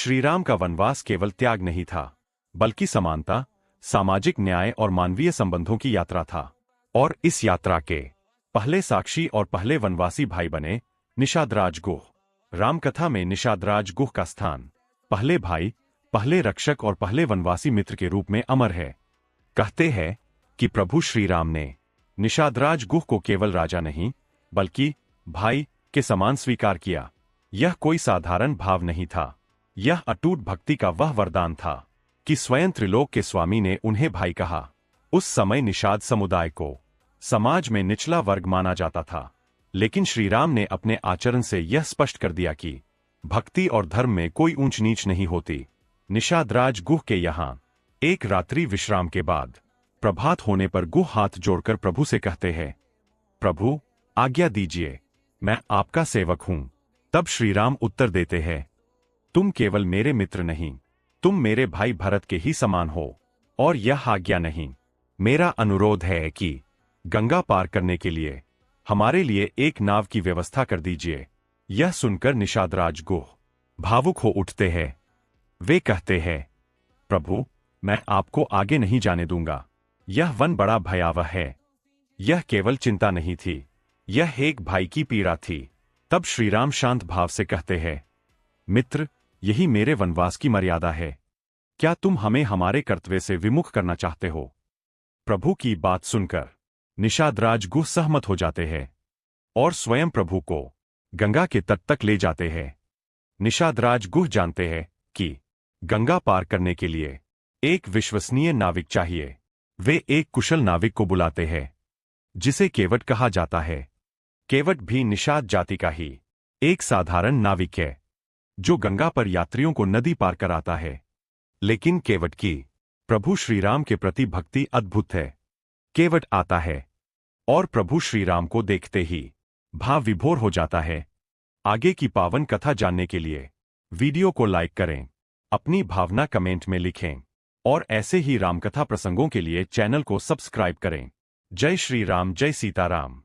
श्रीराम का वनवास केवल त्याग नहीं था, बल्कि समानता, सामाजिक न्याय और मानवीय संबंधों की यात्रा था। और इस यात्रा के पहले साक्षी और पहले वनवासी भाई बने निषादराज गुह। रामकथा में निषादराज गुह का स्थान पहले भाई, पहले रक्षक और पहले वनवासी मित्र के रूप में अमर है। कहते हैं कि प्रभु श्रीराम ने निषादराज गुह को केवल राजा नहीं, बल्कि भाई के समान स्वीकार किया। यह कोई साधारण भाव नहीं था, यह अटूट भक्ति का वह वरदान था कि स्वयं त्रिलोक के स्वामी ने उन्हें भाई कहा। उस समय निषाद समुदाय को समाज में निचला वर्ग माना जाता था, लेकिन श्रीराम ने अपने आचरण से यह स्पष्ट कर दिया कि भक्ति और धर्म में कोई ऊंच नीच नहीं होती। निषादराज गुह के यहाँ एक रात्रि विश्राम के बाद प्रभात होने पर गुह हाथ जोड़कर प्रभु से कहते हैं, प्रभु आज्ञा दीजिए, मैं आपका सेवक हूं। तब श्रीराम उत्तर देते हैं, तुम केवल मेरे मित्र नहीं, तुम मेरे भाई भरत के ही समान हो। और यह आज्ञा नहीं, मेरा अनुरोध है कि गंगा पार करने के लिए हमारे लिए एक नाव की व्यवस्था कर दीजिए। यह सुनकर निषादराज गुह भावुक हो उठते हैं। वे कहते हैं, प्रभु मैं आपको आगे नहीं जाने दूंगा। यह वन बड़ा भयावह है। यह केवल चिंता नहीं थी, यह एक भाई की पीड़ा थी। तब श्रीराम शांत भाव से कहते हैं, मित्र, यही मेरे वनवास की मर्यादा है। क्या तुम हमें हमारे कर्तव्य से विमुख करना चाहते हो? प्रभु की बात सुनकर निषादराज गुह सहमत हो जाते हैं और स्वयं प्रभु को गंगा के तट तक ले जाते हैं। निषादराज गुह जानते हैं कि गंगा पार करने के लिए एक विश्वसनीय नाविक चाहिए। वे एक कुशल नाविक को बुलाते हैं, जिसे केवट कहा जाता है। केवट भी निषाद जाति का ही एक साधारण नाविक है, जो गंगा पर यात्रियों को नदी पार कराता है। लेकिन केवट की प्रभु श्रीराम के प्रति भक्ति अद्भुत है। केवट आता है और प्रभु श्रीराम को देखते ही भाव विभोर हो जाता है। आगे की पावन कथा जानने के लिए वीडियो को लाइक करें, अपनी भावना कमेंट में लिखें और ऐसे ही रामकथा प्रसंगों के लिए चैनल को सब्सक्राइब करें। जय श्री राम, जय सीताराम।